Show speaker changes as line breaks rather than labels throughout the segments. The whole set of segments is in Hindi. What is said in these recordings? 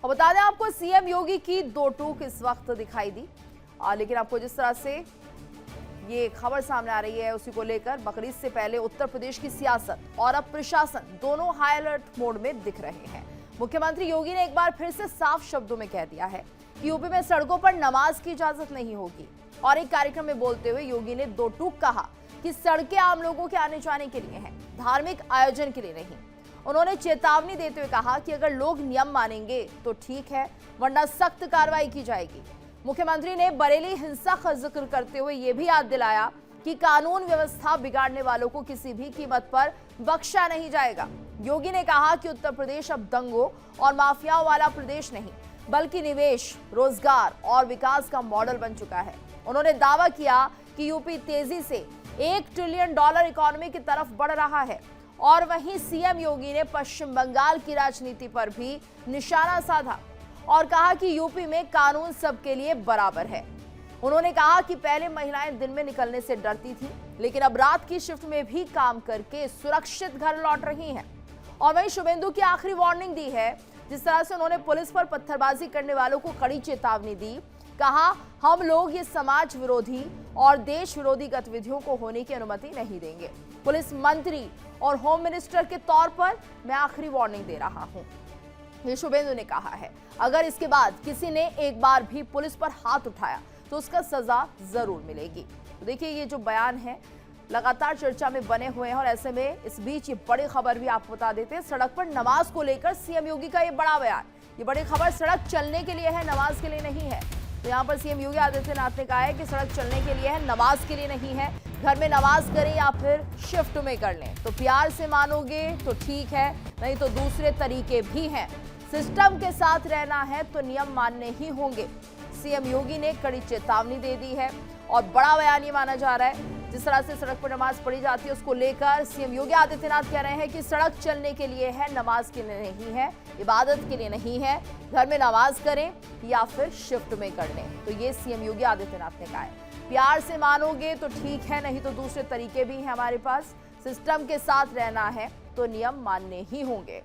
और बता दें आपको, सीएम योगी की दो टूक इस वक्त दिखाई दी। लेकिन आपको जिस तरह से ये खबर सामने आ रही है, उसी को लेकर बकरीद से पहले उत्तर प्रदेश की सियासत और अब प्रशासन दोनों हाई अलर्ट मोड में दिख रहे हैं। मुख्यमंत्री योगी ने एक बार फिर से साफ शब्दों में कह दिया है कि यूपी में सड़कों पर नमाज की इजाजत नहीं होगी। और एक कार्यक्रम में बोलते हुए योगी ने दो टूक कहा कि सड़कें आम लोगों के आने जाने के लिए हैं, धार्मिक आयोजन के लिए नहीं। उन्होंने चेतावनी देते हुए कहा कि अगर लोग नियम मानेंगे तो ठीक है, वरना सख्त कार्रवाई की जाएगी। मुख्यमंत्री ने बरेली हिंसा का जिक्र करते हुए यह भी याद दिलाया कि कानून व्यवस्था बिगाड़ने वालों को किसी भी कीमत पर बख्शा नहीं जाएगा। योगी ने कहा कि उत्तर प्रदेश अब दंगों और माफियाओं वाला प्रदेश नहीं, बल्कि निवेश, रोजगार और विकास का मॉडल बन चुका है। उन्होंने दावा किया कि यूपी तेजी से $1 ट्रिलियन इकोनॉमी की तरफ बढ़ रहा है। और वहीं सीएम योगी ने पश्चिम बंगाल की राजनीति पर भी निशाना साधा और कहा कि यूपी में कानून सबके लिए बराबर है। उन्होंने कहा कि पहले महिलाएं दिन में निकलने से डरती थी, लेकिन अब रात की शिफ्ट में भी काम करके सुरक्षित घर लौट रही हैं। और वहीं शुभेंदु की आखिरी वार्निंग दी है। जिस तरह से उन्होंने पुलिस पर पत्थरबाजी करने वालों को कड़ी चेतावनी दी, कहा हम लोग ये समाज विरोधी और देश विरोधी गतिविधियों को होने की अनुमति नहीं देंगे। पुलिस मंत्री और होम मिनिस्टर के तौर पर मैं आखिरी वार्निंग दे रहा हूं, ये शुभेंदु ने कहा है। अगर इसके बाद किसी ने एक बार भी पुलिस पर हाथ उठाया तो उसका सजा जरूर मिलेगी। तो देखिए, ये जो बयान है लगातार चर्चा में बने हुए हैं। और ऐसे में इस बीच ये बड़ी खबर भी आपको बता देते हैं, सड़क पर नमाज को लेकर सीएम योगी का ये बड़ा बयान। ये बड़ी खबर सड़क चलने के लिए है, नमाज के लिए नहीं है। तो यहाँ पर सीएम योगी आदित्यनाथ ने कहा है कि सड़क चलने के लिए है, नमाज के लिए नहीं है। घर में नमाज करें या फिर शिफ्ट में कर लें, तो प्यार से मानोगे तो ठीक है, नहीं तो दूसरे तरीके भी हैं। सिस्टम के साथ रहना है तो नियम मानने ही होंगे। सीएम योगी ने कड़ी चेतावनी दे दी है और बड़ा बयान ये माना जा रहा है। जिस तरह से सड़क पर नमाज पढ़ी जाती है, उसको लेकर सीएम योगी आदित्यनाथ कह रहे हैं कि सड़क चलने के लिए है, नमाज के लिए नहीं है, इबादत के लिए नहीं है। घर में नमाज करें या फिर शिफ्ट में कर लें। तो ये सीएम योगी आदित्यनाथ ने कहा है। प्यार से मानोगे तो ठीक है, नहीं तो दूसरे तरीके भी हैं हमारे पास। सिस्टम के साथ रहना है तो नियम मानने ही होंगे।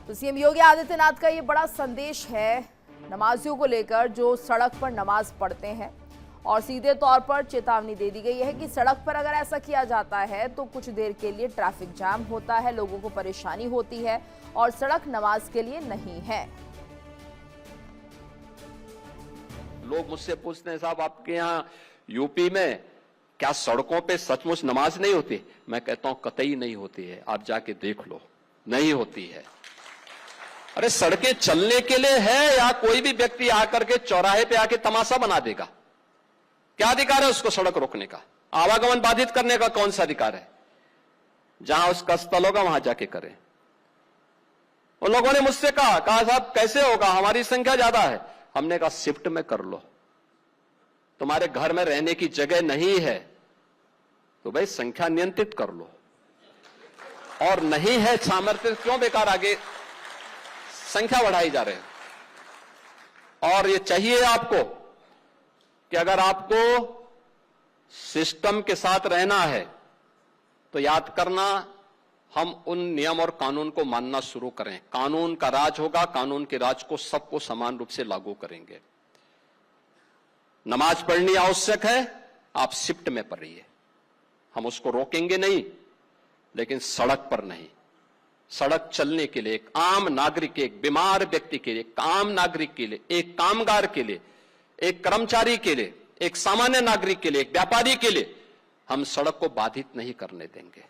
तो सीएम योगी आदित्यनाथ का ये बड़ा संदेश है नमाजियों को लेकर जो सड़क पर नमाज पढ़ते हैं। और सीधे तौर पर चेतावनी दे दी गई है कि सड़क पर अगर ऐसा किया जाता है तो कुछ देर के लिए ट्रैफिक जाम होता है, लोगों को परेशानी होती है और सड़क नमाज के लिए नहीं है।
लोग मुझसे पूछते हैं, साहब आपके यहाँ यूपी में क्या सड़कों पे सचमुच नमाज नहीं होती? मैं कहता हूं कतई नहीं होती है, आप जाके देख लो, नहीं होती है। अरे सड़कें चलने के लिए है या कोई भी व्यक्ति आकर के चौराहे पे आके तमाशा बना देगा? क्या अधिकार है उसको सड़क रोकने का? आवागमन बाधित करने का कौन सा अधिकार है? जहां उसका स्थल होगा वहां जाके करें। उन लोगों ने मुझसे कहा साहब कैसे होगा, हमारी संख्या ज्यादा है। हमने कहा शिफ्ट में कर लो, तुम्हारे घर में रहने की जगह नहीं है तो भाई संख्या नियंत्रित कर लो, और नहीं है सामर्थ्य क्यों बेकार आगे संख्या बढ़ाई जा रही है। और ये चाहिए आपको कि अगर आपको सिस्टम के साथ रहना है तो याद करना, हम उन नियम और कानून को मानना शुरू करें। कानून का राज होगा, कानून के राज को सबको समान रूप से लागू करेंगे। नमाज पढ़नी आवश्यक है, आप शिफ्ट में पढ़िए, हम उसको रोकेंगे नहीं, लेकिन सड़क पर नहीं। सड़क चलने के लिए एक आम नागरिक, एक बीमार व्यक्ति के लिए, एक आम नागरिक के लिए, एक कामगार के लिए, एक कर्मचारी के लिए, एक सामान्य नागरिक के लिए, एक व्यापारी के लिए हम सड़क को बाधित नहीं करने देंगे।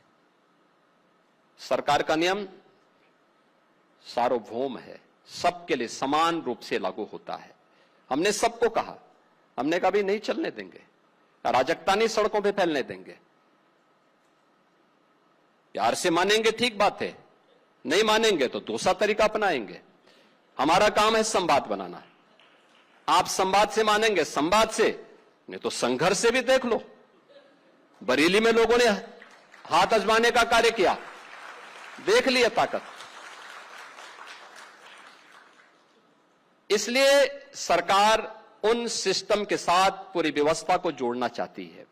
सरकार का नियम सार्वभौम है, सबके लिए समान रूप से लागू होता है। हमने सबको कहा, हमने कभी नहीं चलने देंगे, अराजकता नहीं सड़कों पे फैलने देंगे। प्यार से मानेंगे ठीक बात है, नहीं मानेंगे तो दूसरा तरीका अपनाएंगे। हमारा काम है संवाद बनाना। आप संवाद से मानेंगे, संवाद से, नहीं तो संघर्ष से भी देख लो। बरेली में लोगों ने हाथ आजमाने का कार्य किया, देख लिया ताकत। इसलिए सरकार उन सिस्टम के साथ पूरी व्यवस्था को जोड़ना चाहती है।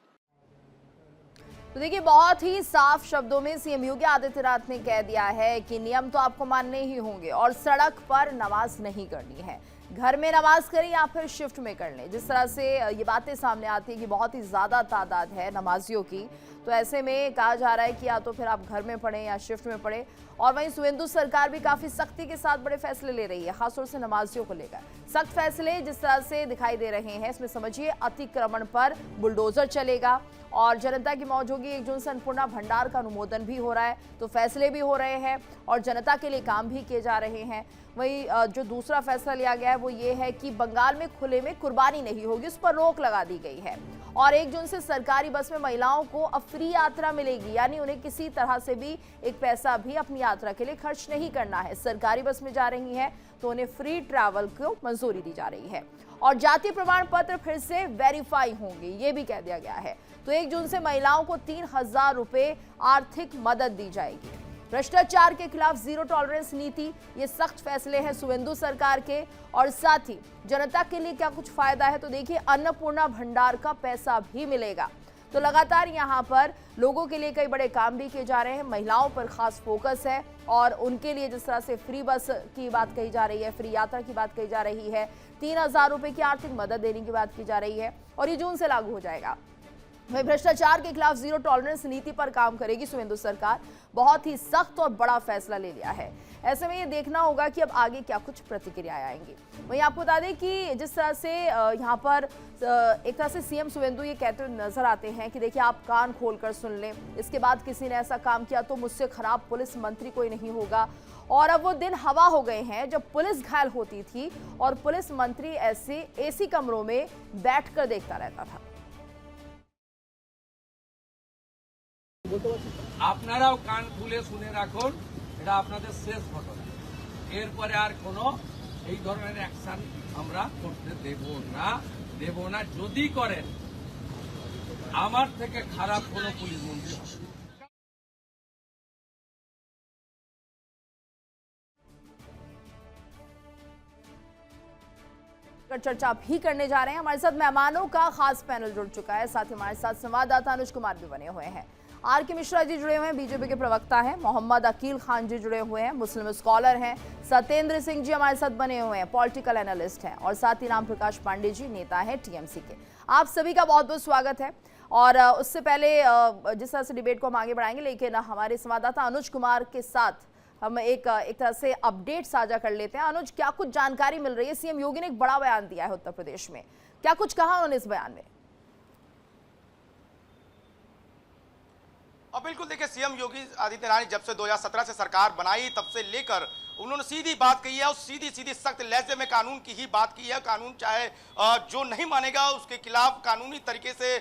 तो देखिए, बहुत ही साफ शब्दों में सीएम योगी आदित्यनाथ ने कह दिया है कि नियम तो आपको मानने ही होंगे और सड़क पर नमाज नहीं करनी है। घर में नमाज करें या फिर शिफ्ट में कर लें। जिस तरह से ये बातें सामने आती है कि बहुत ही ज़्यादा तादाद है नमाजियों की, तो ऐसे में कहा जा रहा है कि या तो फिर आप घर में पढ़ें या शिफ्ट में पढ़ें। और वहीं सुवेंदु सरकार भी काफ़ी सख्ती के साथ बड़े फैसले ले रही है, खासतौर से नमाजियों को लेकर। सख्त फैसले जिस तरह से दिखाई दे रहे हैं, इसमें समझिए अतिक्रमण पर बुलडोजर चलेगा और जनता की मौज होगी। 1 जून से अन्नपूर्णा भंडार का अनुमोदन भी हो रहा है, तो फैसले भी हो रहे हैं और जनता के लिए काम भी किए जा रहे हैं। वहीं जो दूसरा फैसला लिया गया है वो ये है कि बंगाल में खुले में कुर्बानी नहीं होगी, उस पर रोक लगा दी गई है। और 1 जून से सरकारी बस में महिलाओं को अब फ्री यात्रा मिलेगी, यानी उन्हें किसी तरह से भी एक पैसा भी अपनी यात्रा के लिए खर्च नहीं करना है। सरकारी बस में जा रही हैं तो उन्हें फ्री ट्रैवल को मंजूरी दी जा रही है। और जाति प्रमाण पत्र फिर से वेरीफाई होंगे, ये भी कह दिया गया है। तो 1 जून से महिलाओं को 3000 रुपए आर्थिक मदद दी जाएगी। भ्रष्टाचार के खिलाफ जीरो टॉलरेंस नीति, ये सख्त फैसले हैं सुवेंदु सरकार के। और साथ ही जनता के लिए क्या कुछ फायदा है, तो देखिए अन्नपूर्णा भंडार का पैसा भी मिलेगा। तो लगातार यहाँ पर लोगों के लिए कई बड़े काम भी किए जा रहे हैं। महिलाओं पर खास फोकस है और उनके लिए जिस तरह से फ्री बस की बात कही जा रही है, फ्री यात्रा की बात कही जा रही है, 3000 रुपए की आर्थिक मदद देने की बात की जा रही है और ये जून से लागू हो जाएगा। वहीं भ्रष्टाचार के खिलाफ जीरो टॉलरेंस नीति पर काम करेगी सुवेंदु सरकार। बहुत ही सख्त और बड़ा फैसला ले लिया है। ऐसे में ये देखना होगा कि अब आगे क्या कुछ प्रतिक्रियाएं आएंगी। वहीं आपको बता दें कि जिस तरह से यहाँ पर एक तरह से सीएम सुवेंदु ये कहते हुए नजर आते हैं कि देखिए, आप कान खोलकर सुन लें, इसके बाद किसी ने ऐसा काम किया तो मुझसे खराब पुलिस मंत्री कोई नहीं होगा। और अब वो दिन हवा हो गए हैं जब पुलिस घायल होती थी और पुलिस मंत्री ऐसे एसी कमरों में बैठकर देखता रहता था।
আপনারাও কান খুলে শুনে রাখুন, এটা আপনাদের শেষ ঘটনা। এরপরে আর কোনো এই ধরনের অ্যাকশন আমরা করতে দেব না। যদি করেন আমার থেকে খারাপ কোনো পুলিশ মন্ত্রী হবে।
चर्चा भी करने जा रहे हैं। हमारे साथ मेहमानों का खास पैनल जुड़ चुका है, साथ ही हमारे साथ संवाददाता अनुज कुमार भी बने हुए हैं। आर के मिश्रा जी जुड़े हुए हैं, बीजेपी के प्रवक्ता हैं। मोहम्मद अकील खान जी जुड़े हुए हैं, मुस्लिम स्कॉलर हैं। सत्येंद्र सिंह जी हमारे साथ बने हुए हैं, पॉलिटिकल एनालिस्ट हैं। और साथ ही राम प्रकाश पांडे जी, नेता हैं टीएमसी के। आप सभी का बहुत बहुत स्वागत है। और उससे पहले जिस तरह से डिबेट को हम आगे बढ़ाएंगे, लेकिन हमारे संवाददाता अनुज कुमार के साथ हम एक तरह से अपडेट साझा कर लेते हैं। अनुज, क्या कुछ जानकारी मिल रही है? सीएम योगी ने एक बड़ा बयान दिया है उत्तर प्रदेश में, क्या कुछ कहा उन्होंने इस बयान में?
और बिल्कुल देखिए, सीएम योगी आदित्यनाथ ने जब से 2017 से सरकार बनाई तब से लेकर उन्होंने सीधी बात कही है और सीधी सख्त लहजे में कानून की ही बात की है। कानून चाहे जो नहीं मानेगा उसके खिलाफ कानूनी तरीके से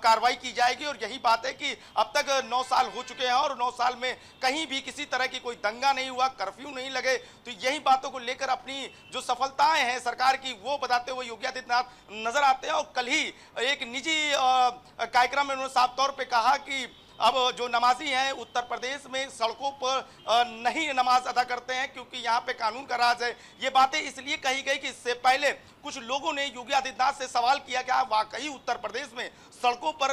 कार्रवाई की जाएगी। और यही बात है कि अब तक 9 साल हो चुके हैं और 9 साल में कहीं भी किसी तरह की कोई दंगा नहीं हुआ, कर्फ्यू नहीं लगे। तो यही बातों को लेकर अपनी जो सफलताएं हैं सरकार की वो बताते हुए योगी आदित्यनाथ नजर आते हैं। और कल ही एक निजी कार्यक्रम में उन्होंने साफ तौर पर कहा कि अब जो नमाजी हैं उत्तर प्रदेश में सड़कों पर नहीं नमाज अदा करते हैं क्योंकि यहाँ पे कानून का राज है। ये बातें इसलिए कही गई कि इससे पहले कुछ लोगों ने योगी आदित्यनाथ से सवाल किया कि वाकई उत्तर प्रदेश में सड़कों पर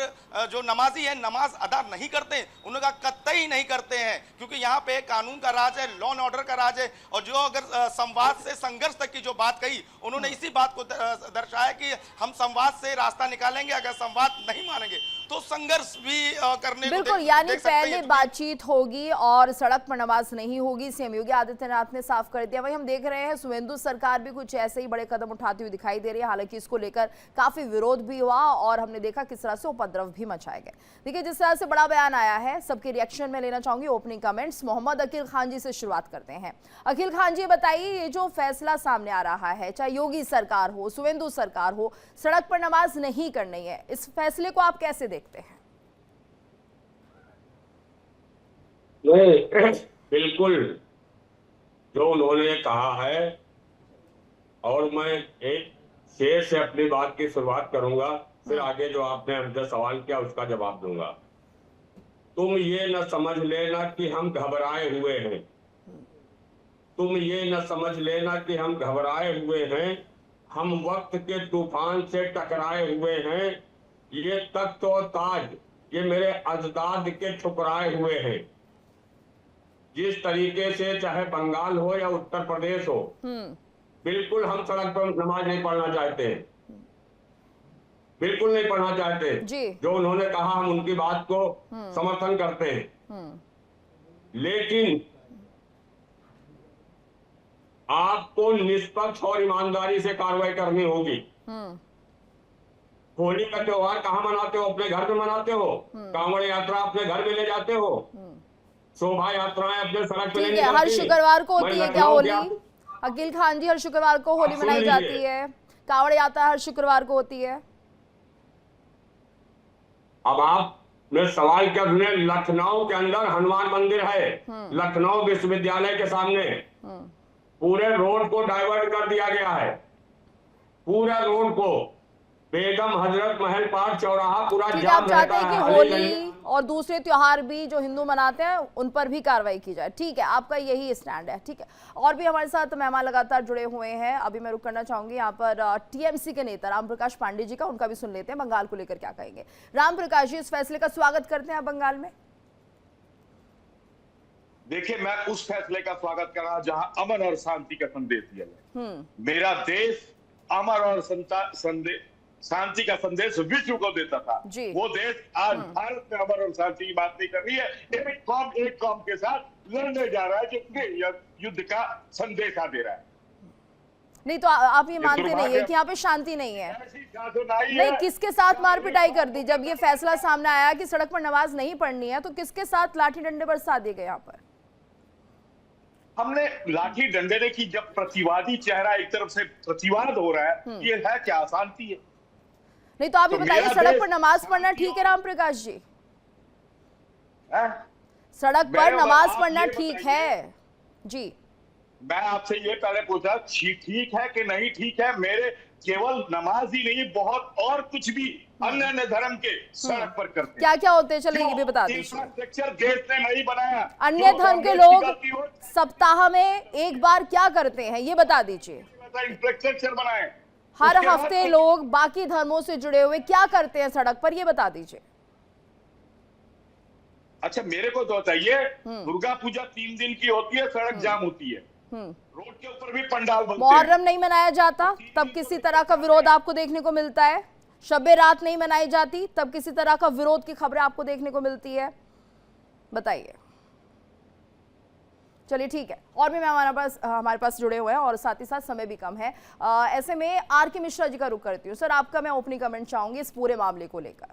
जो नमाजी हैं नमाज अदा नहीं करते। उन्होंने कहा कतई नहीं करते हैं क्योंकि यहाँ पे कानून का राज है, लॉ एंड ऑर्डर का राज है। और जो अगर संवाद से संघर्ष तक की जो बात कही, उन्होंने इसी बात को दर्शाया कि हम संवाद से रास्ता निकालेंगे, अगर संवाद नहीं मानेंगे तो संघर्ष भी करने
बिल्कुल, यानी पहले बातचीत होगी और सड़क पर नमाज नहीं होगी, सीएम योगी आदित्यनाथ ने साफ कर दिया। वही हम देख रहे हैं सुवेंदु सरकार भी कुछ ऐसे ही बड़े कदम उठाती हुई दिखाई दे रही है। हालांकि इसको लेकर काफी विरोध भी हुआ और हमने देखा किस तरह से उपद्रव भी मचाए गए। देखिए, जिस तरह से बड़ा बयान आया है, सबके रिएक्शन में लेना चाहूंगी ओपनिंग कमेंट्स। मोहम्मद अकील खान जी से शुरुआत करते हैं। अकील खान जी, बताइए, ये जो फैसला सामने आ रहा है, चाहे योगी सरकार हो, सुवेंदु सरकार हो, सड़क पर नमाज नहीं करनी है, इस फैसले को आप कैसे देखते हैं?
नहीं, बिल्कुल जो उन्होंने कहा है, और मैं एक शेर से अपनी बात की शुरुआत करूंगा, फिर आगे जो आपने हमसे सवाल किया उसका जवाब दूंगा। तुम ये न समझ लेना कि हम घबराए हुए हैं, तुम ये न समझ लेना कि हम घबराए हुए हैं, हम वक्त के तूफान से टकराए हुए हैं। ये तख्त और ताज ये मेरे अजदाद के ठुकराए हुए हैं। जिस तरीके से चाहे बंगाल हो या उत्तर प्रदेश हो, बिल्कुल हम सड़क पर नमाज नहीं पढ़ना चाहते हैं, बिल्कुल नहीं पढ़ना चाहते
जी।
जो उन्होंने कहा हम उनकी बात को समर्थन करते हैं, लेकिन आपको निष्पक्ष और ईमानदारी से कार्रवाई करनी होगी। होली का त्योहार कहाँ मनाते हो? अपने घर में मनाते हो? कांवड़ यात्रा अपने घर में ले जाते हो? शोभा यात्राएं अपने सड़क पे
ठीक
नहीं
है, हर
निकलती?
शुक्रवार को होती
मैं
है क्या
लखनऊ
होली?
गया-
अकील खान जी, हर शुक्रवार को होली
सुन
मनाई
लीजिए।
जाती है, कांवड़ यात्रा हर शुक्रवार को होती है।
अब आपने सवाल क्या सुने? लखनऊ के अंदर हनुमान मंदिर है, लखनऊ विश्वविद्यालय के सामने पूरे रोड को डाइवर्ट कर दिया गया है, पूरा रोड को। बेगम हजरत महल पार्क चौराहा पूरा
ठीक है,
जाम
आप चाहते
रहता
हैं कि
है।
होली और दूसरे त्योहार भी जो हिंदू मनाते हैं उन पर भी कार्रवाई की जाए। ठीक है, आपका यही स्टैंड है। ठीक है, और भी हमारे साथ मेहमान लगातार जुड़े हुए हैं। अभी मैं रुक करना चाहूंगी यहाँ पर टीएमसी के नेता राम प्रकाश पांडे जी का, उनका भी सुन लेते हैं बंगाल को लेकर क्या कहेंगे। राम प्रकाश जी, इस फैसले का स्वागत करते हैं आप बंगाल में?
देखिए, मैं उस फैसले का स्वागत कर रहा जहां अमन और शांति का संदेश दिया जाए। मेरा देश अमर और शांति का संदेश विश्व को देता था। वो देश आज भारत में अमर और शांति की बात नहीं कर रही है, एक कौम के साथ लड़ने जा रहा है जो युद्ध का संदेशा दे रहा है।
नहीं तो आप ये मानते नहीं है कि यहाँ पे शांति नहीं है? नहीं, किसके साथ मार पिटाई कर दी? जब ये फैसला सामने आया कि सड़क पर नमाज नहीं पढ़नी है, तो किसके साथ लाठी डंडे बरसा दिए गए यहाँ पर?
हमने लाठी डंडे ने की। जब प्रतिवादी चेहरा एक तरफ से प्रतिवाद हो रहा है, ये है क्या अशांति है?
नहीं तो आप ये बताइए, सड़क पर नमाज पढ़ना ठीक है राम प्रकाश जी? सड़क पर नमाज पढ़ना ठीक है? जी,
मैं आपसे ये पहले पूछा ठीक है कि नहीं ठीक है। मेरे केवल नमाज ही नहीं, बहुत और कुछ भी अन्य धर्म के सड़क पर करते हैं।
क्या क्या होते हैं, चलिए ये भी बता दीजिए।
इंफ्रास्ट्रक्चर देश ने नहीं बनाया।
अन्य धर्म के लोग सप्ताह में एक बार क्या करते हैं, ये बता दीजिए।
इंफ्रास्ट्रक्चर बनाए।
हर हफ्ते लोग बाकी धर्मों से जुड़े हुए क्या करते हैं सड़क पर, ये बता दीजिए।
अच्छा, मेरे को तो बताइए, दुर्गा पूजा 3 दिन की होती है, सड़क जाम होती है, रोड के ऊपर भी पंडाल बनते हैं।
मुहर्रम नहीं मनाया जाता तब किसी तरह का विरोध आपको देखने को मिलता है। शबे रात नहीं मनाई जाती तब किसी तरह का विरोध की खबरें आपको देखने को मिलती है। बताइए। चलिए ठीक है, और भी हमारे पास जुड़े हुए हैं और साथ ही साथ समय भी कम है। ऐसे में आर के मिश्रा जी का रुख करती हूँ। सर, आपका मैं ओपनिंग कमेंट चाहूंगी इस पूरे मामले को लेकर।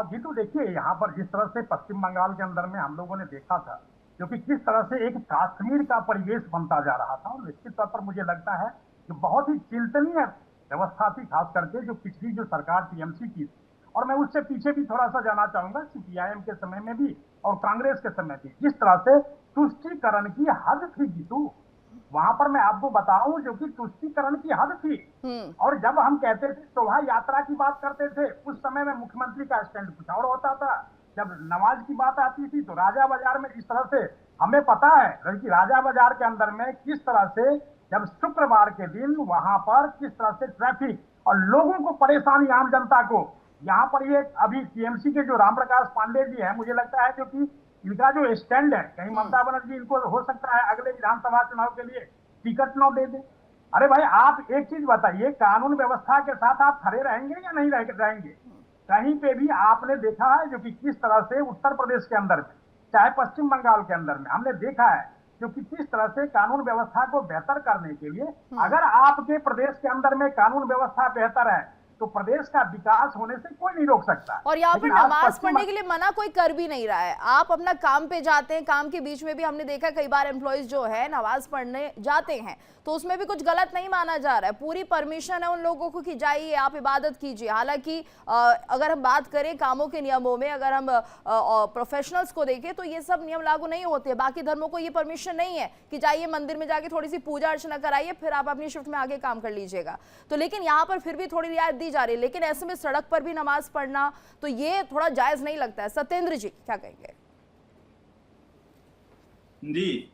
जी तो देखिए, यहाँ पर जिस तरह से पश्चिम बंगाल के अंदर में हम लोगों ने देखा था, क्योंकि किस तरह से एक कश्मीर का परिवेश बनता जा रहा था, और निश्चित तौर पर मुझे लगता है कि बहुत ही चिंतनीय व्यवस्था थी, खास करके जो पिछली जो सरकार टीएमसी की थी। और मैं उससे पीछे भी थोड़ा सा जाना चाहूंगा, सीपीआईएम के समय में भी और कांग्रेस के समय भी जिस तरह से तुष्टीकरण की हद थी जीतू, वहां पर मैं आपको बताऊं जो कि तुष्टीकरण की हद थी। और जब हम कहते थे शोभा यात्रा की बात करते थे, उस समय में मुख्यमंत्री का स्टैंड कुछ और होता था। जब नमाज की बात आती थी तो राजा बाजार में जिस तरह से हमें पता है कि राजा बाजार के अंदर में किस तरह से जब शुक्रवार के दिन वहां पर किस तरह से ट्रैफिक और लोगों को परेशानी, आम जनता को, यहाँ पर ये अभी टीएमसी के जो राम प्रकाश पांडे जी हैं, मुझे लगता है जो कि इनका जो स्टैंड है, कहीं ममता बनर्जी इनको हो सकता है अगले विधानसभा चुनाव के लिए टिकट न दे दे। अरे भाई, आप एक चीज बताइए, कानून व्यवस्था के साथ आप खड़े रहेंगे या नहीं रहेंगे? कहीं पे भी आपने देखा है जो कि किस तरह से उत्तर प्रदेश के अंदर में, चाहे पश्चिम बंगाल के अंदर में, हमने देखा है जो कि किस तरह से कानून व्यवस्था को बेहतर करने के लिए, अगर आपके प्रदेश के अंदर में कानून व्यवस्था बेहतर है तो प्रदेश का विकास होने से कोई नहीं रोक सकता।
और यहाँ पर नमाज पढ़ने के लिए मना कोई कर भी नहीं रहा है। आप अपना काम पे जाते हैं, काम के बीच में भी हमने देखा कई बार एम्प्लॉइज जो है नमाज पढ़ने जाते हैं, तो उसमें भी कुछ गलत नहीं माना जा रहा है। पूरी परमिशन है उन लोगों को कि जाइए आप इबादत कीजिए। हालांकि अगर हम बात करें कामों के नियमों में, अगर हम प्रोफेशनल्स को देखें तो ये सब नियम लागू नहीं होते। बाकी धर्मों को ये परमिशन नहीं है कि जाइए मंदिर में जाके थोड़ी सी पूजा अर्चना कराइए, फिर आप अपनी शिफ्ट में आगे काम कर लीजिएगा। तो लेकिन यहाँ पर फिर भी थोड़ी रियायत दी जा रही है, लेकिन ऐसे में सड़क पर भी नमाज पढ़ना तो ये थोड़ा जायज नहीं लगता है। सत्येंद्र जी क्या कहेंगे?
जी,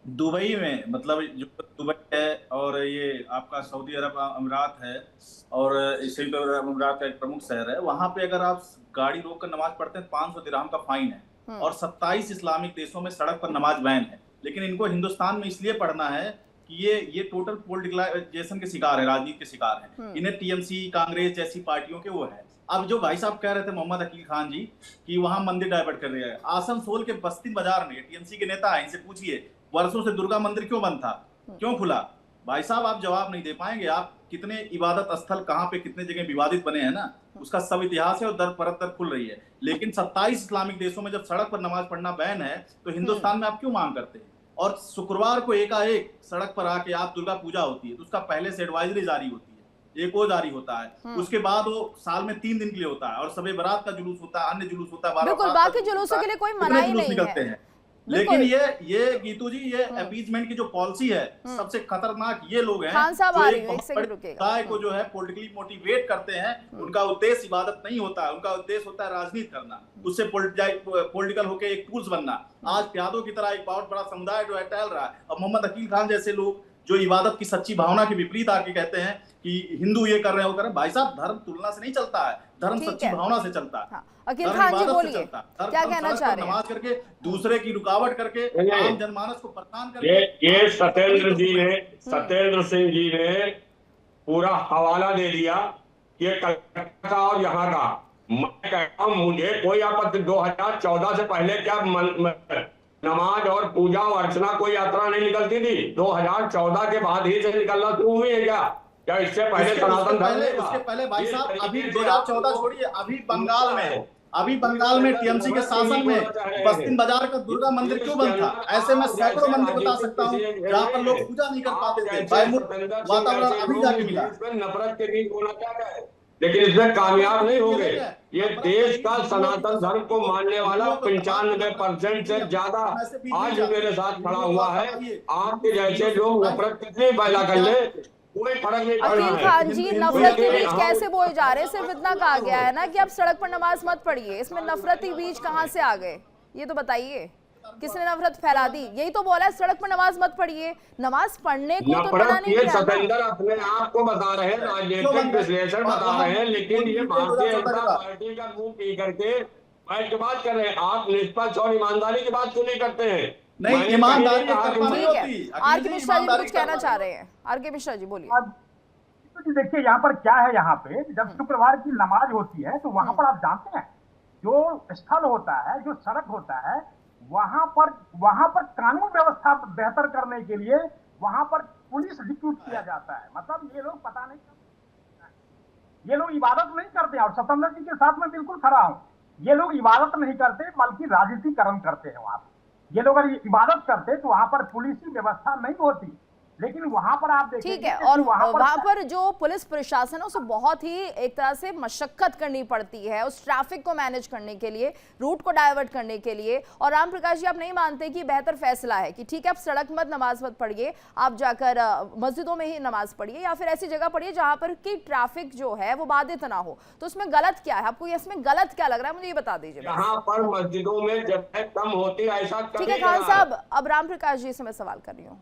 दुबई में, मतलब जो दुबई है और ये आपका सऊदी अरब अमीरात है और संयुक्त अरब अमीरात का एक प्रमुख शहर है, वहां पे अगर आप गाड़ी रोक कर नमाज पढ़ते हैं 500 दिरहम का फाइन है। और 27 इस्लामिक देशों में सड़क पर नमाज बैन है, लेकिन इनको हिंदुस्तान में इसलिए पढ़ना है कि ये टोटल पॉलिटिकलाइजेशन के शिकार है, राजनीति के शिकार है। इन्हें टीएमसी, कांग्रेस जैसी पार्टियों के वो है। अब जो भाई साहब कह रहे थे मोहम्मद अकील खान जी कि वहां मंदिर डाइवर्ट कर रहे हैं, आसनसोल के बस्ती बाजार में टीएमसी के नेता है, इनसे पूछिए वर्षों से दुर्गा मंदिर क्यों बंद था, क्यों खुला? भाई साहब आप जवाब नहीं दे पाएंगे। आप कितने इबादत स्थल कहां पे कितने जगह विवादित बने हैं ना, उसका सब इतिहास है और दर परत दर खुल रही है। लेकिन 27 इस्लामिक देशों में जब सड़क पर नमाज पढ़ना बैन है तो हिंदुस्तान में आप क्यों मांग करते हैं? और शुक्रवार को एकाएक सड़क पर आके आप दुर्गा पूजा होती है तो उसका पहले से एडवाइजरी जारी होती है, एक वो जारी होता है, उसके बाद वो साल में 3 दिन के लिए होता है और सबे बारात का जुलूस होता है, अन्य जुलूस होता है,
बिल्कुल बाकी जुलूसों के लिए कोई मनाही नहीं
निकलते हैं। लेकिन ये गीतू जी, ये अपीजमेंट की जो पॉलिसी है, सबसे खतरनाक ये लोग हैं
खान साहब
जो
आ रही
एक
है, एक सेकंड रुकिएगा।
को जो है पॉलिटिकली मोटिवेट करते हैं। उनका उद्देश्य इबादत नहीं होता है, उनका उद्देश्य होता है राजनीति करना, उससे पॉलिटिकल होकर एक टूल्स बनना। आज प्यादों की तरह एक बहुत बड़ा समुदाय जो है टहल रहा है। अब मोहम्मद अकील खान जैसे लोग जो इबादत की सच्ची भावना के विपरीत आके कहते हैं कि हिंदू ये कर रहे हो, कर रहे। भाई साहब धर्म तुलना से नहीं चलता है, धर्म सच्ची भावना से चलता है।
हाँ। अकील खान जी बोलिए, क्या कहना चाह रहे हैं?
नमाज करके दूसरे की रुकावट करके आम जनमानस को परेशान करके
ये सत्येंद्र सिंह जी ने पूरा हवाला दे दिया ये कलकत्ता और यहाँ का। मैं कहता हूँ मुझे कोई आपत्ति 2014 से पहले क्या नमाज और पूजा और अर्चना कोई यात्रा नहीं निकलती थी? 2014 के बाद ही से निकलना शुरू हुई है क्या? क्या इससे पहले सनातन धर्म?
उसके पहले भाई साहब अभी 2014 छोड़िए, अभी बंगाल में टीएमसी के शासन में बस्ती बाजार का दुर्गा मंदिर क्यों बंद था? ऐसे में सैकड़ों मंदिर बता सकता हूँ जहाँ पर लोग पूजा नहीं कर पाते थे। वातावरण अभी जाके मिला।
नफरत के बीच होना चाहता है, लेकिन इसमें कामयाब नहीं होंगे। ये देश का सनातन धर्म को मानने वाला 95% से ज्यादा आज मेरे साथ खड़ा हुआ है। आपके जैसे लोग नफरत कितनी पैदा कर ले, कोई फर्क नहीं पड़ रहा है।
अकील खान जी, नफरत के बीज कैसे बोए जा रहे हैं? सिर्फ इतना कहा गया है ना कि आप सड़क पर नमाज मत पढ़िए, इसमें नफरती बीज कहाँ से आ गए? ये तो बताइए, किसने नफरत फैला दी? यही तो बोला है सड़क पर नमाज मत पढ़िए, नमाज पढ़ने को तो मना नहीं किया।
सतेंद्र अपने आप को बता रहे हैं, राजनीतिक विश्लेषण बता रहे हैं, लेकिन ये भारतीय जनता पार्टी का मुंह पी करके बैठ के बात कर रहे हैं। आप निष्पक्ष और ईमानदारी की बात क्यों नहीं करते हैं?
नहीं, ईमानदारी
आर के मिश्रा जी कुछ कहना चाह रहे हैं। आर के मिश्रा जी बोलिए।
देखिए यहाँ पर क्या है, यहाँ पे जब शुक्रवार की नमाज होती है तो वहां पर आप जानते हैं जो स्थल होता है, जो सड़क होता है, वहां पर कानून व्यवस्था बेहतर करने के लिए वहां पर पुलिस रिक्रूट किया जाता है। मतलब ये लोग पता नहीं, ये लोग इबादत नहीं करते। और सतेंद्र जी के साथ मैं बिल्कुल खड़ा हूं, ये लोग इबादत नहीं करते बल्कि राजनीतिकरण करते हैं। वहां ये लोग अगर इबादत करते तो वहां पर पुलिस व्यवस्था नहीं होती, लेकिन वहां पर आप देखिए
ठीक है। और वहां पर जो पुलिस प्रशासन है उसे बहुत ही एक तरह से मशक्कत करनी पड़ती है उस ट्रैफिक को मैनेज करने के लिए, रूट को डाइवर्ट करने के लिए। और राम प्रकाश जी, आप नहीं मानते कि बेहतर फैसला है कि ठीक है आप सड़क मत नमाज मत पढ़िए, आप जाकर मस्जिदों में ही नमाज पढ़िए या फिर ऐसी जगह पढ़िए जहां पर कि ट्रैफिक जो है वो बाधित ना हो? तो उसमें गलत क्या है? आपको इसमें गलत क्या लग रहा है, मुझे ये बता दीजिए।
यहाँ पर मस्जिदों में जगह कम होती है ऐसा
ठीक है खान साहब, अब राम प्रकाश जी से मैं सवाल कर रही हूँ।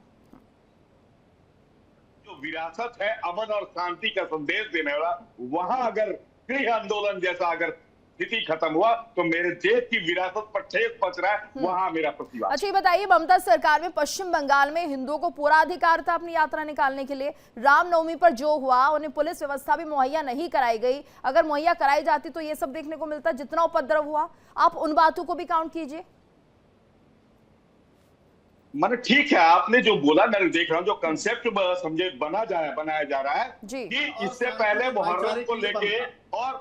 विरासत है अमन और शांति का संदेश देने वाला, वहां अगर गृह आंदोलन जैसा अगर स्थिति खत्म हुआ तो मेरे देश की विरासत पर ठेस पहुंच रहा है, वहां मेरा प्रतिवाद।
अच्छा ये बताइए, ममता सरकार में पश्चिम बंगाल में हिंदुओं को पूरा अधिकार था अपनी यात्रा निकालने के लिए। रामनवमी पर जो हुआ उन्हें पुलिस व्यवस्था भी मुहैया नहीं कराई गई। अगर मुहैया कराई जाती तो ये सब देखने को मिलता जितना उपद्रव हुआ। आप उन बातों को भी काउंट कीजिए।
मैंने ठीक है, आपने जो बोला मैं देख रहा हूँ, जो कंसेप्ट समझे बनाया जा रहा है कि इससे पहले मुहर्रम को लेके और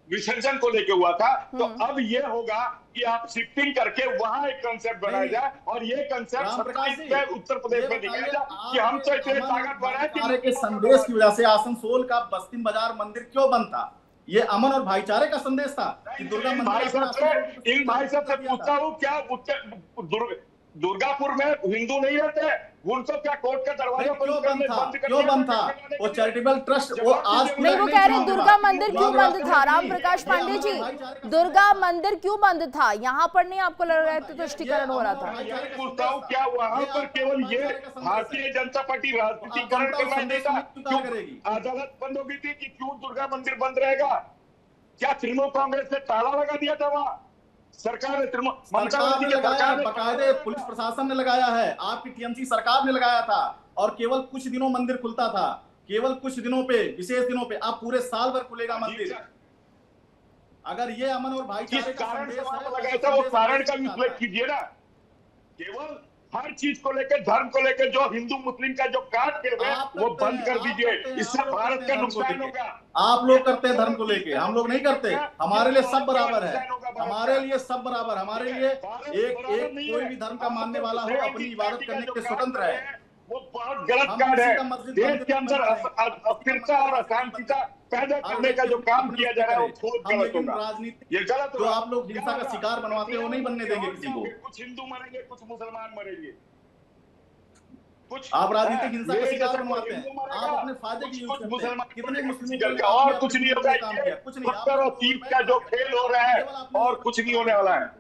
विसर्जन को लेके हुआ था, तो अब ये होगा कि आप शिफ्टिंग करके वहां एक कंसेप्ट बनाया जाए और ये कंसेप्ट उत्तर प्रदेश में दिखाया जाए कि हम तो इतने ताकतवर हैं
कि संदेश की वजह से आसनसोल का बस्ती बाजार मंदिर क्यों बंद था? ये अमन और भाईचारे का संदेश था कि दुर्गा
इन भाई साहब से पूछता हूँ, क्या दुर्गापुर में हिंदू नहीं रहते? उनको क्या कोर्ट का दरवाजा
क्यों बंद था? क्यों बंद था? वो चैरिटेबल ट्रस्ट वो आज
नहीं, वो कह रहे हैं दुर्गा मंदिर क्यों बंद था? राम प्रकाश पांडे जी, दुर्गा मंदिर क्यों बंद था? यहाँ पर नहीं आपको लग रहा है तो तुष्टिकरण हो रहा था?
पूछता हूँ, क्या वहां पर केवल ये भारतीय जनता पार्टी राजनीतिकरण करना देता? क्यों अदालत बंद हो गई थी कि क्यों दुर्गा मंदिर बंद रहेगा? क्या तृणमूल कांग्रेस ने ताला लगा दिया था वहां? सरकार ने
बकायदे पुलिस प्रशासन ने लगाया है, आपकी टीएमसी सरकार ने लगाया था, और केवल कुछ दिनों मंदिर खुलता था, केवल कुछ दिनों पे, विशेष दिनों पे। अब पूरे साल भर खुलेगा मंदिर। अगर ये अमन और भाईचारे का
कारण
संदेश है,
लगाया था वो कारण का विश्लेषण कीजिए ना। केवल हर चीज को लेकर, धर्म को लेकर जो हिंदू मुस्लिम का जो काट कर रहे हैं वो बंद कर दीजिए, इससे भारत का नुकसान होगा।
आप लोग करते हैं धर्म को लेके, हम लोग नहीं करते। हमारे लिए सब बराबर है, हमारे लिए सब बराबर। हमारे लिए एक कोई भी धर्म का मानने वाला हो अपनी इबादत करने के स्वतंत्र है।
वो बहुत गलत कार्य है। देश के अंदर अस्थिरता और अशांति पैदा करने का जो काम किया जा रहा है वो बहुत गलत होगा।
राजनीति
ये गलत
जो आप लोग हिंसा का शिकार बनवाते हो, नहीं बनने देंगे किसी को।
कुछ हिंदू मरेंगे, कुछ मुसलमान मरेंगे, कुछ
आप राजनीतिक हिंसा का शिकार बनवाते हैं, आप अपने फायदे की यूज करते हैं। कितने मुस्लिम
और कुछ नहीं होता है, पत्थर और तीर का जो खेल हो रहा है और कुछ नहीं होने वाला है।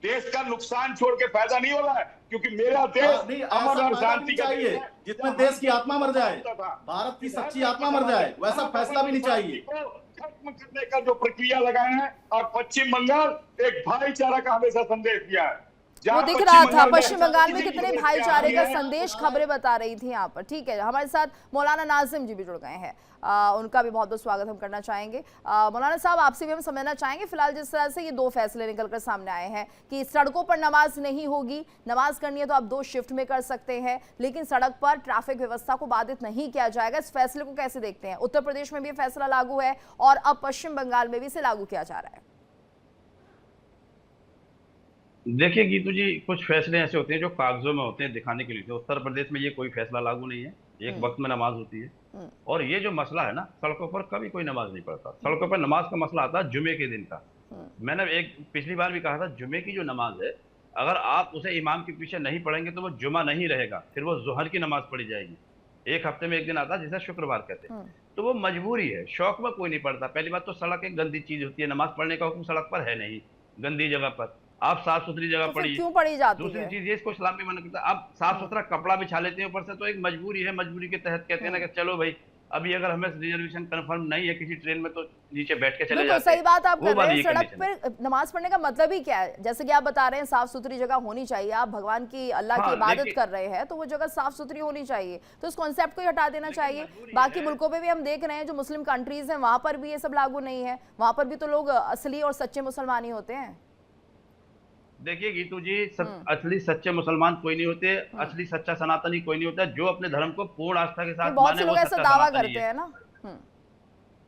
देश का नुकसान छोड़ के फायदा नहीं हो रहा है, क्योंकि मेरा देश अमन और शांति चाहिए।
जिसमें देश की आत्मा मर जाए, भारत की सच्ची आत्मा मर जाए, वैसा फैसला भी नहीं चाहिए।
खत्म करने का जो प्रक्रिया लगाए हैं, और पश्चिम बंगाल एक भाईचारा का हमेशा संदेश दिया है।
वो दिख रहा था पश्चिम बंगाल में कितने भाईचारे का संदेश खबरें बता रही थी यहाँ पर। ठीक है, हमारे साथ मौलाना नाजिम जी भी जुड़ गए हैं, उनका भी बहुत बहुत स्वागत हम करना चाहेंगे। मौलाना साहब, आपसे भी हम समझना चाहेंगे, फिलहाल जिस तरह से ये दो फैसले निकलकर सामने आए हैं कि सड़कों पर नमाज नहीं होगी, नमाज करनी है तो आप 2 शिफ्ट में कर सकते हैं, लेकिन सड़क पर ट्रैफिक व्यवस्था को बाधित नहीं किया जाएगा, इस फैसले को कैसे देखते हैं? उत्तर प्रदेश में भी ये फैसला लागू है और अब पश्चिम बंगाल में भी इसे लागू किया जा रहा है।
देखिए गीतू जी, कुछ फैसले ऐसे होते हैं जो कागजों में होते हैं दिखाने के लिए। तो उत्तर प्रदेश में ये कोई फैसला लागू नहीं है, एक वक्त में नमाज होती है। और ये जो मसला है ना, सड़कों पर कभी कोई नमाज नहीं पढ़ता। सड़कों पर नमाज का मसला आता है जुमे के दिन का। मैंने एक पिछली बार भी कहा था, जुमे की जो नमाज है, अगर आप उसे इमाम के पीछे नहीं पढ़ेंगे तो वो जुमा नहीं रहेगा, फिर वो जोहर की नमाज पढ़ी जाएगी। एक हफ्ते में एक दिन आता है जिसे शुक्रवार कहते हैं। तो वो मजबूरी है, शौक में कोई नहीं पढ़ता। पहली बात तो सड़क एक गंदी चीज होती है, नमाज पढ़ने का हुक्म सड़क पर है नहीं, गंदी जगह पर। आप साफ सुथरी जगह
तो
पढ़िए।
क्यों पढ़ी जाती
दूसरी
है?
चीज ये, इसको इस्लाम में मना करता है। आप साफ सुथरा कपड़ा बिछा लेते हैं ऊपर से, तो एक मजबूरी है, मजबूरी के तहत कहते हैं ना कि चलो भाई, अभी अगर हमें रिजर्वेशन कंफर्म नहीं है किसी ट्रेन में तो नीचे बैठ के चले जाते हैं।
सही बात आप कर रहे हैं। सड़क पर नमाज पढ़ने का मतलब ही क्या है? जैसे कि आप बता रहे हैं साफ सुथरी जगह होनी चाहिए, आप भगवान की, अल्लाह की इबादत कर रहे हैं तो वो जगह साफ सुथरी होनी चाहिए। तो इस कॉन्सेप्ट को ही हटा देना चाहिए। बाकी मुल्कों में भी हम देख रहे हैं, जो मुस्लिम कंट्रीज हैं वहां पर भी ये सब लागू नहीं है, वहां पर भी तो लोग असली और सच्चे मुसलमान ही होते हैं।
देखिए गीतू जी, असली सच्चे मुसलमान कोई नहीं होते, असली सच्चा सनातनी कोई नहीं होता। जो अपने धर्म को पूर्ण आस्था के साथ
बहुत से लोग ऐसा दावा करते हैं ना।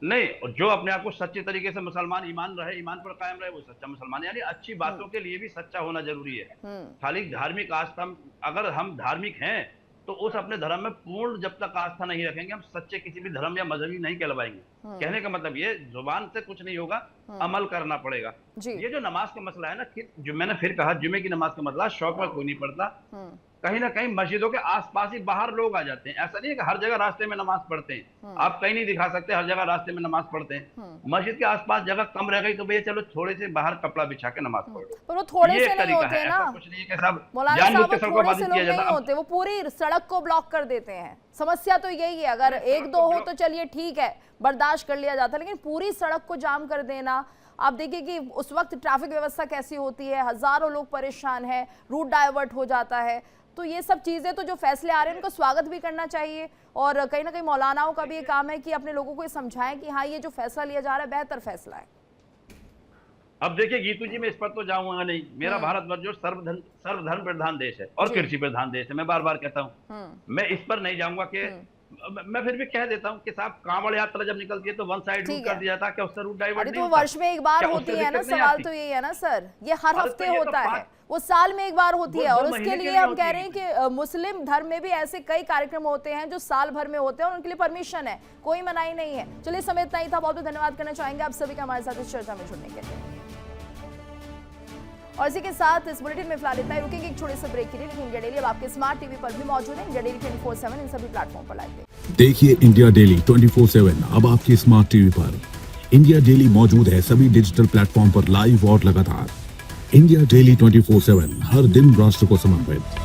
नहीं, जो अपने आप को सच्चे तरीके से मुसलमान, ईमान रहे, ईमान पर कायम रहे, वो सच्चा मुसलमान। यानी अच्छी बातों के लिए भी सच्चा होना जरूरी है। खाली धार्मिक आस्था, अगर हम धार्मिक हैं तो उस अपने धर्म में पूर्ण जब तक आस्था नहीं रखेंगे, हम सच्चे किसी भी धर्म या मजहबी नहीं कहलवाएंगे। कहने का मतलब ये, जुबान से कुछ नहीं होगा, अमल करना पड़ेगा। ये जो नमाज का मसला है ना, जो मैंने फिर कहा, जुमे की नमाज का मसला शौक में कोई नहीं पढ़ता। कहीं ना कहीं मस्जिदों के आसपास ही बाहर लोग आ जाते हैं। ऐसा नहीं है कि हर जगह रास्ते में नमाज पढ़ते हैं, आप कहीं नहीं दिखा सकते हर जगह रास्ते में नमाज पढ़ते हैं। मस्जिद के आसपास जगह कम रह गई तो भैया चलो थोड़े से बाहर कपड़ा बिछा के नमाज पढ़ो।
पर वो थोड़े से नहीं होते हैं ना,
कुछ नहीं है सब
मौलाना साहब, थोड़े से लोग नहीं होते, वो पूरी सड़क को ब्लॉक कर देते हैं। समस्या तो यही है, अगर 1-2 हो तो चलिए ठीक है, बर्दाश्त कर लिया जाता है, लेकिन पूरी सड़क को जाम कर देना, आप देखिए कि उस वक्त ट्रैफिक व्यवस्था कैसी होती है, हजारों लोग परेशान हैं, रूट डाइवर्ट हो जाता है। तो ये सब चीजें, तो जो फैसले आ रहे हैं उनको स्वागत भी करना चाहिए, और कहीं ना कहीं मौलानाओं का भी ये काम है कि अपने लोगों को ये समझाएं कि हाँ, ये जो फैसला लिया जा रहा है बेहतर फैसला है।
अब देखिए गीतू जी, मैं इस पर तो जाऊंगा नहीं। मेरा भारतवर्ष जो सर्वधर्म प्रधान देश है और कृषि प्रधान देश है, मैं बार बार कहता हूँ, मैं इस पर नहीं जाऊंगा। कि मैं फिर भी कह देता हूँ कि साहब, कांवड़ यात्रा जब निकलती है तो वन साइड रूट कर दिया था, क्या उससे रूट डाइवर्ट नहीं होता?
वर्ष में एक बार होती है ना, सवाल तो यही है ना सर, ये हर हफ्ते होता है, वो साल में एक बार होती है। और उसके लिए हम कह रहे हैं कि मुस्लिम धर्म में भी ऐसे कई कार्यक्रम होते हैं जो साल भर में होते हैं और उनके लिए परमिशन है, कोई मनाही नहीं है। चलिए, समय इतना ही था, बहुत बहुत धन्यवाद करना चाहेंगे आप सभी का हमारे साथ इस चर्चा में जुड़ने के लिए। और इसी के साथ इस बुलेटिन में फिलहाल इतना ही। रुकेंगे एक छोटे से ब्रेक के लिए, लेकिन इंडिया डेली अब आपके स्मार्ट टीवी पर भी मौजूद है। इंडिया डेली 24/7 इन सभी प्लेटफॉर्म पर लाइव
देखिए इंडिया डेली 24/7 अब आपकी स्मार्ट टीवी पर। इंडिया डेली मौजूद है सभी डिजिटल प्लेटफॉर्म पर लाइव और लगातार। इंडिया डेली 24/7 हर दिन राष्ट्र को समर्पित।